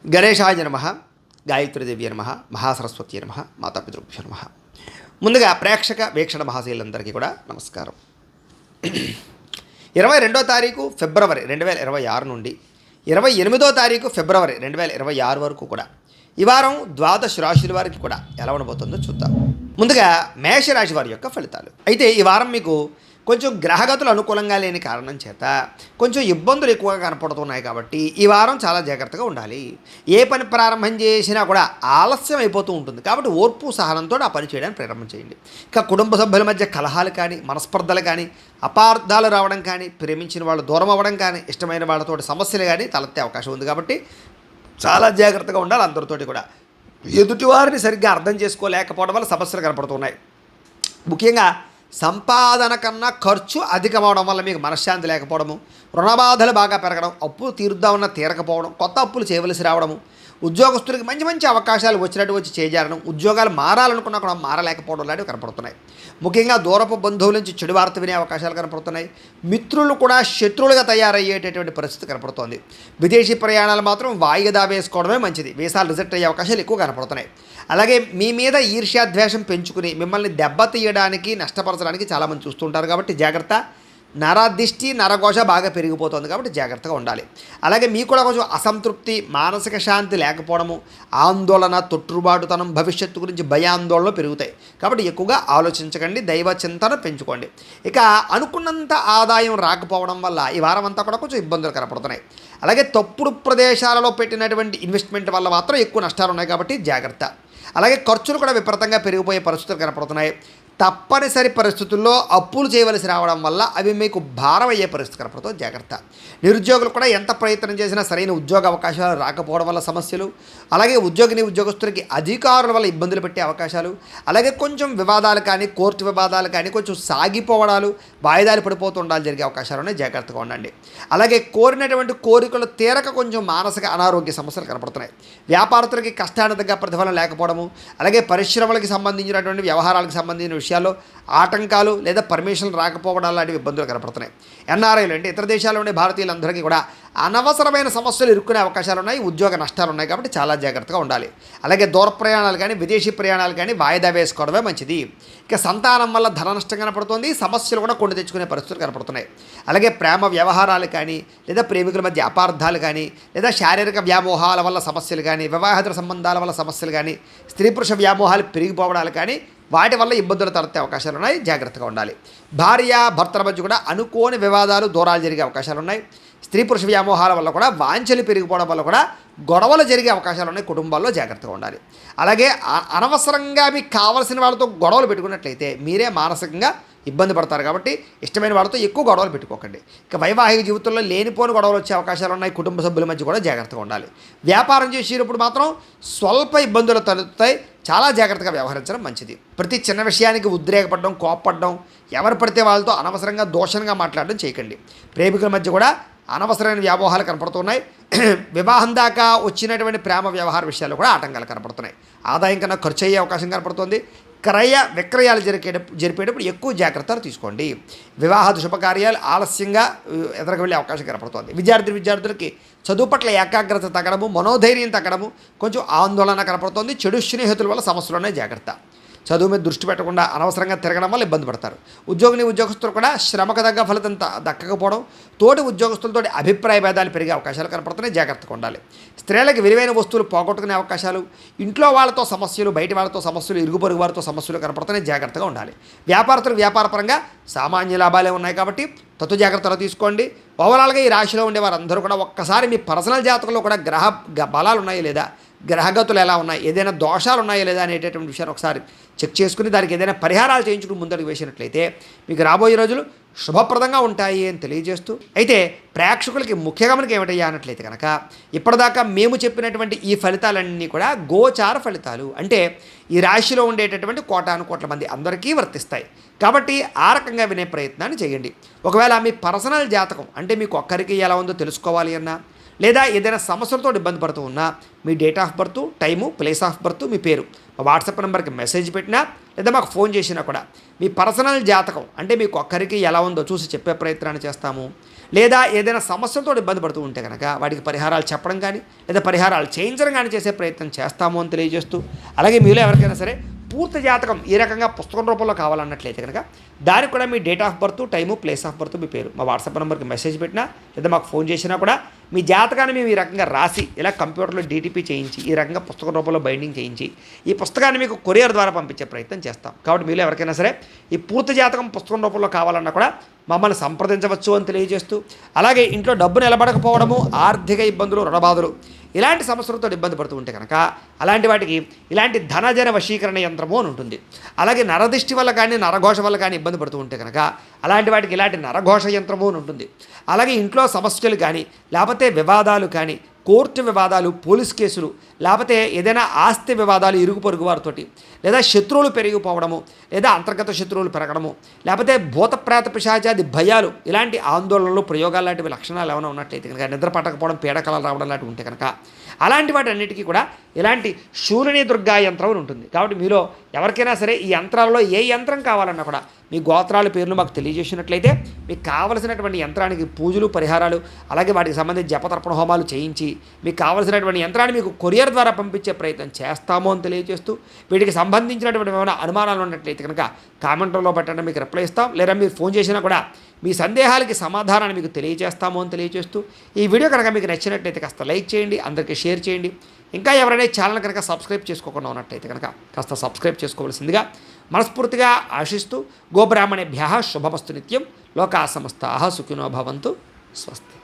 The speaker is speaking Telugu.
గణేశాయ నమః, గాయత్రీదేవి నమః, మహాసరస్వతి నమః, మాతాపితృభ్యో నమః. ముందుగా ప్రేక్షక వీక్షణ మహాశీలందరికీ కూడా నమస్కారం. 22వ తారీఖు ఫిబ్రవరి 2026 నుండి 28వ తారీఖు ఫిబ్రవరి 2026 వరకు కూడా ఈ వారం ద్వాదశ రాశుల వారికి కూడా ఎలా ఉండబోతుందో చూద్దాం. ముందుగా మేషరాశి వారి యొక్క ఫలితాలు. అయితే ఈ వారం మీకు కొంచెం గ్రహగతులు అనుకూలంగా లేని కారణం చేత కొంచెం ఇబ్బందులు ఎక్కువగా కనపడుతున్నాయి కాబట్టి ఈ వారం చాలా జాగ్రత్తగా ఉండాలి. ఏ పని ప్రారంభం చేసినా కూడా ఆలస్యం అయిపోతూ ఉంటుంది కాబట్టి ఓర్పు సహనంతో ఆ పని చేయడానికి ప్రారంభం చేయండి. ఇక కుటుంబ సభ్యుల మధ్య కలహాలు కానీ, మనస్పర్ధలు కానీ, అపార్థాలు రావడం కానీ, ప్రేమించిన వాళ్ళు దూరం అవ్వడం కానీ, ఇష్టమైన వాళ్ళతో సమస్యలు కానీ తలెత్తే అవకాశం ఉంది కాబట్టి చాలా జాగ్రత్తగా ఉండాలి. అందరితోటి కూడా ఎదుటివారిని సరిగ్గా అర్థం చేసుకోలేకపోవడం వల్ల సమస్యలు కనపడుతున్నాయి. ముఖ్యంగా సంపాదన కన్నా ఖర్చు అధికమవడం వల్ల మీకు మనశ్శాంతి లేకపోవడము, రుణబాధలు బాగా పెరగడం, అప్పులు తీరుద్దామన్నా తీరకపోవడం, కొత్త అప్పులు చేయవలసి రావడము, ఉద్యోగస్తులకి మంచి మంచి అవకాశాలు వచ్చినట్టు వచ్చి చేజారడం, ఉద్యోగాలు మారాలనుకున్నా కూడా మారలేకపోవడం లాంటివి కనపడుతున్నాయి. ముఖ్యంగా దూరపు బంధువుల నుంచి చెడు వార్త వినే అవకాశాలు కనపడుతున్నాయి. మిత్రులు కూడా శత్రువులుగా తయారయ్యేటటువంటి పరిస్థితి కనపడుతోంది. విదేశీ ప్రయాణాలు మాత్రం వాయిదా వేసుకోవడమే మంచిది. వీసాలు రిజెక్ట్ అయ్యే అవకాశాలు ఎక్కువ కనపడుతున్నాయి. అలాగే మీ మీద ఈర్ష్యాద్వేషం పెంచుకుని మిమ్మల్ని దెబ్బతీయడానికి, నష్టపరచడానికి చాలామంది చూస్తుంటారు కాబట్టి జాగ్రత్త. నరదిష్టి, నరఘోష బాగా పెరిగిపోతుంది కాబట్టి జాగ్రత్తగా ఉండాలి. అలాగే మీకు కూడా కొంచెం అసంతృప్తి, మానసిక శాంతి లేకపోవడము, ఆందోళన, తొట్టుబాటుతనం, భవిష్యత్తు గురించి భయాందోళనలు పెరుగుతాయి కాబట్టి ఎక్కువగా ఆలోచించకండి. దైవ చింతన పెంచుకోండి. ఇక అనుకున్నంత ఆదాయం రాకపోవడం వల్ల ఈ వారం అంతా కూడా కొంచెం ఇబ్బందులు కనపడుతున్నాయి. అలాగే తప్పుడు ప్రదేశాలలో పెట్టినటువంటి ఇన్వెస్ట్మెంట్ వల్ల మాత్రం ఎక్కువ నష్టాలు ఉన్నాయి కాబట్టి జాగ్రత్త. అలాగే ఖర్చులు కూడా విపరీతంగా పెరిగిపోయే పరిస్థితులు కనపడుతున్నాయి. తప్పనిసరి పరిస్థితుల్లో అప్పులు చేయవలసి రావడం వల్ల అవి మీకు భారం అయ్యే పరిస్థితి కనపడుతుంది. జాగ్రత్త. నిరుద్యోగులు కూడా ఎంత ప్రయత్నం చేసినా సరైన ఉద్యోగ అవకాశాలు రాకపోవడం వల్ల సమస్యలు, అలాగే ఉద్యోగులకి అధికారుల వల్ల ఇబ్బందులు పెట్టే అవకాశాలు, అలాగే కొంచెం వివాదాలు కానీ, కోర్టు వివాదాలు కానీ కొంచెం సాగిపోవడాలు, వాయిదాలు పడిపోతూ ఉండాలి జరిగే అవకాశాలు ఉన్నాయి. జాగ్రత్తగా ఉండండి. అలాగే కోరినటువంటి కోరికలు తీరక కొంచెం మానసిక అనారోగ్య సమస్యలు కనపడుతున్నాయి. వ్యాపారస్తులకి కష్టానికి తగ్గ ప్రతిఫలం లేకపోవడము, అలాగే పరిశ్రమలకు సంబంధించినటువంటి వ్యవహారాలకు సంబంధించిన విషయాల్లో ఆటంకాలు లేదా పర్మిషన్లు రాకపోవడం లాంటివి ఇబ్బందులు కనపడుతున్నాయి. ఎన్ఆర్ఐలు అంటే ఇతర దేశాల్లో ఉండే భారతీయులందరికీ కూడా అనవసరమైన సమస్యలు ఇరుక్కునే అవకాశాలు ఉన్నాయి. ఉద్యోగ నష్టాలు ఉన్నాయి కాబట్టి చాలా జాగ్రత్తగా ఉండాలి. అలాగే దూర ప్రయాణాలు కానీ, విదేశీ ప్రయాణాలు కానీ వాయిదా వేసుకోవడమే మంచిది. ఇక సంతానం వల్ల ధన నష్టం కనపడుతుంది. సమస్యలు కూడా కొని తెచ్చుకునే పరిస్థితులు కనపడుతున్నాయి. అలాగే ప్రేమ వ్యవహారాలు కానీ, లేదా ప్రేమికుల మధ్య అపార్థాలు కానీ, లేదా శారీరక వ్యామోహాల వల్ల సమస్యలు కానీ, వివాహేతర సంబంధాల వల్ల సమస్యలు కానీ, స్త్రీ పురుష వ్యామోహాలు పెరిగిపోవడాలు కానీ వాటి వల్ల ఇబ్బందులు తలెత్తే అవకాశాలు ఉన్నాయి. జాగ్రత్తగా ఉండాలి. భార్య భర్తల మధ్య కూడా అనుకోని వివాదాలు, దూరాలు జరిగే అవకాశాలు ఉన్నాయి. స్త్రీ పురుష వ్యామోహాల వల్ల కూడా వాంఛలు పెరిగిపోవడం వల్ల కూడా గొడవలు జరిగే అవకాశాలు ఉన్నాయి. కుటుంబాల్లో జాగ్రత్తగా ఉండాలి. అలాగే అనవసరంగా మీకు కావాల్సిన వాళ్ళతో గొడవలు పెట్టుకున్నట్లయితే మీరే మానసికంగా ఇబ్బంది పడతారు కాబట్టి ఇష్టమైన వాళ్ళతో ఎక్కువ గొడవలు పెట్టుకోకండి. ఇక వైవాహిక జీవితంలో లేనిపోని గొడవలు వచ్చే అవకాశాలు ఉన్నాయి. కుటుంబ సభ్యుల మధ్య కూడా జాగ్రత్తగా ఉండాలి. వ్యాపారం చేసేటప్పుడు మాత్రం స్వల్ప ఇబ్బందులు తలెత్తుతాయి. చాలా జాగ్రత్తగా వ్యవహరించడం మంచిది. ప్రతి చిన్న విషయానికి ఉద్రేకపడడం, కోప్పడడం, ఎవరు పడితే వాళ్ళతో అనవసరంగా దోషంగా మాట్లాడడం చేయకండి. ప్రేమికుల మధ్య కూడా అనవసరమైన వ్యామోహాలు కనపడుతున్నాయి. వివాహం దాకా వచ్చినటువంటి ప్రేమ వ్యవహార విషయాలు కూడా ఆటంకాలు కనపడుతున్నాయి. ఆదాయం కన్నా ఖర్చు అయ్యే అవకాశం కనపడుతుంది. క్రయ విక్రయాలు జరిపేటప్పుడు ఎక్కువ జాగ్రత్తలు తీసుకోండి. వివాహాది శుభకార్యాలు ఆలస్యంగా ఎదురుకు వెళ్ళే అవకాశం కనపడుతుంది. విద్యార్థులకి చదువు పట్ల ఏకాగ్రత తగ్గడము, మనోధైర్యం తగ్గడము, కొంచెం ఆందోళన కనపడుతుంది. చెడు స్నేహితుల వల్ల సమస్యలునే జాగ్రత్త. చదువు మీద దృష్టి పెట్టకుండా అనవసరంగా తిరగడం వల్ల ఇబ్బంది పడతారు. ఉద్యోగులు కూడా శ్రమకు తగ్గ ఫలితం దక్కకపోవడం, తోటి ఉద్యోగస్తులతో అభిప్రాయ భేదాలు పెరిగే అవకాశాలు కనపడుతున్నాయి. జాగ్రత్తగా ఉండాలి. స్త్రీలకు విలువైన వస్తువులు పోగొట్టుకునే అవకాశాలు, ఇంట్లో వాళ్ళతో సమస్యలు, బయట వాళ్ళతో సమస్యలు, ఇరుగు పొరుగు వారితో సమస్యలు కనపడుతున్నాయి. జాగ్రత్తగా ఉండాలి. వ్యాపారస్తులకు వ్యాపారపరంగా సామాన్య లాభాలే ఉన్నాయి కాబట్టి జాగ్రత్తలు తీసుకోండి. ఓవరాల్గా ఈ రాశిలో ఉండే వారందరూ కూడా ఒక్కసారి మీ పర్సనల్ జాతకంలో కూడా గ్రహ బలాలు ఉన్నాయో లేదా, గ్రహగతులు ఎలా ఉన్నాయి, ఏదైనా దోషాలు ఉన్నాయో లేదా అనేటటువంటి విషయాన్ని ఒకసారి చెక్ చేసుకుని దానికి ఏదైనా పరిహారాలు చేయించుకుని ముందడుగు వేసినట్లయితే మీకు రాబోయే రోజులు శుభప్రదంగా ఉంటాయి అని తెలియజేస్తూ, అయితే ప్రేక్షకులకి ముఖ్య గమనిక ఏమిటయ్యా అన్నట్లయితే కనుక ఇప్పటిదాకా మేము చెప్పినటువంటి ఈ ఫలితాలన్నీ కూడా గోచార ఫలితాలు. అంటే ఈ రాశిలో ఉండేటటువంటి కోటాను మంది అందరికీ వర్తిస్తాయి కాబట్టి ఆ రకంగా వినే ప్రయత్నాన్ని చేయండి. ఒకవేళ మీ పర్సనల్ జాతకం అంటే మీకు ఒక్కరికి ఎలా ఉందో తెలుసుకోవాలి అన్నా, లేదా ఏదైనా సమస్యలతో ఇబ్బంది పడుతూ ఉన్నా మీ date of birth, time, place of birth, మీ పేరు మా వాట్సాప్ నెంబర్కి మెసేజ్ పెట్టినా లేదా మాకు ఫోన్ చేసినా కూడా మీ పర్సనల్ జాతకం అంటే మీకు ఒక్కరికి ఎలా ఉందో చూసి చెప్పే ప్రయత్నాన్ని చేస్తాము. లేదా ఏదైనా సమస్యలతో ఇబ్బంది పడుతూ ఉంటే కనుక వాటికి పరిహారాలు చెప్పడం కానీ లేదా పరిహారాలు చేయించడం కానీ చేసే ప్రయత్నం చేస్తాము అని తెలియజేస్తూ, అలాగే మీలో ఎవరికైనా సరే పూర్తి జాతకం ఈ రకంగా పుస్తకం రూపంలో కావాలన్నట్లయితే కనుక దానికి కూడా మీ date of birth, time, place of birth, మీ పేరు మా వాట్సాప్ నెంబర్కి మెసేజ్ పెట్టినా లేదా మాకు ఫోన్ చేసినా కూడా మీ జాతకాన్ని మేము ఈ రకంగా రాసి ఇలా కంప్యూటర్లో డీటీపీ చేయించి ఈ రకంగా పుస్తకం రూపంలో బైండింగ్ చేయించి ఈ పుస్తకాన్ని మీకు కొరియర్ ద్వారా పంపించే ప్రయత్నం చేస్తాం. కాబట్టి మీలో ఎవరికైనా సరే ఈ పూర్తి జాతకం పుస్తకం రూపంలో కావాలన్నా కూడా మమ్మల్ని సంప్రదించవచ్చు అని తెలియజేస్తూ, అలాగే ఇంట్లో డబ్బు నిలబడకపోవడము, ఆర్థిక ఇబ్బందులు, రుణబాధలు ఇలాంటి సమస్యలతో ఇబ్బంది పడుతూ ఉంటే కనుక అలాంటి వాటికి ఇలాంటి ధనజన వశీకరణ యంత్రము అని ఉంటుంది. అలాగే నరదిష్టి వల్ల కానీ నరఘోష వల్ల కానీ ఇబ్బంది పడుతూ ఉంటే కనుక అలాంటి వాటికి ఇలాంటి నరఘోష యంత్రము అని ఉంటుంది. అలాగే ఇంట్లో సమస్యలు కానీ లేకపోతే వివాదాలు కానీ, కోర్టు వివాదాలు, పోలీస్ కేసులు, లేకపోతే ఏదైనా ఆస్తి వివాదాలు ఇరుగు పొరుగు వారితోటి, లేదా శత్రువులు పెరిగిపోవడము, లేదా అంతర్గత శత్రువులు పెరగడము, లేకపోతే భూతప్రేత పిశాచాది భయాలు, ఇలాంటి ఆందోళనలు, ప్రయోగాలు లాంటివి లక్షణాలు ఏమైనా ఉన్నట్లయితే కనుక, నిద్ర పట్టకపోవడం, పీడకలలు రావడం లాంటివి ఉంటే కనుక అలాంటి వాటి అన్నిటికీ కూడా ఇలాంటి శూలిని దుర్గా యంత్రం అని ఉంటుంది. కాబట్టి మీలో ఎవరికైనా సరే ఈ యంత్రాల్లో ఏ యంత్రం కావాలన్నా కూడా మీ గోత్రాల పేర్లు మాకు తెలియజేసినట్లయితే మీకు కావలసినటువంటి యంత్రానికి పూజలు, పరిహారాలు, అలాగే వాటికి సంబంధించి జపతర్పణ హోమాలు చేయించి మీకు కావలసినటువంటి యంత్రాన్ని మీకు కొరియర్ ద్వారా పంపించే ప్రయత్నం చేస్తాము అని తెలియజేస్తూ, వీటికి సంబంధించినటువంటి ఏమైనా అనుమానాలు ఉన్నట్లయితే కనుక కామెంట్లో పెట్టండి, మీకు రిప్లై ఇస్తాం. లేదా మీరు ఫోన్ చేసినా కూడా మీ సందేహాలకి సమాధానాన్ని మీకు తెలియజేస్తాము అని తెలియజేస్తూ, ఈ వీడియో కనుక మీకు నచ్చినట్లయితే కాస్త లైక్ చేయండి, అందరికీ షేర్ చేయండి. ఇంకా ఎవరైనా ఛానల్ కనుక సబ్స్క్రైబ్ చేసుకోకుండా ఉన్నట్లయితే కనుక కాస్త సబ్స్క్రైబ్ చేసుకోవాల్సిందిగా మనస్ఫూర్తిగా ఆశిస్తూ, గోబ్రాహ్మణేభ్యః శుభమస్తు నిత్యం, లోకా సమస్తాః సుఖినో భవంతు, స్వస్తి.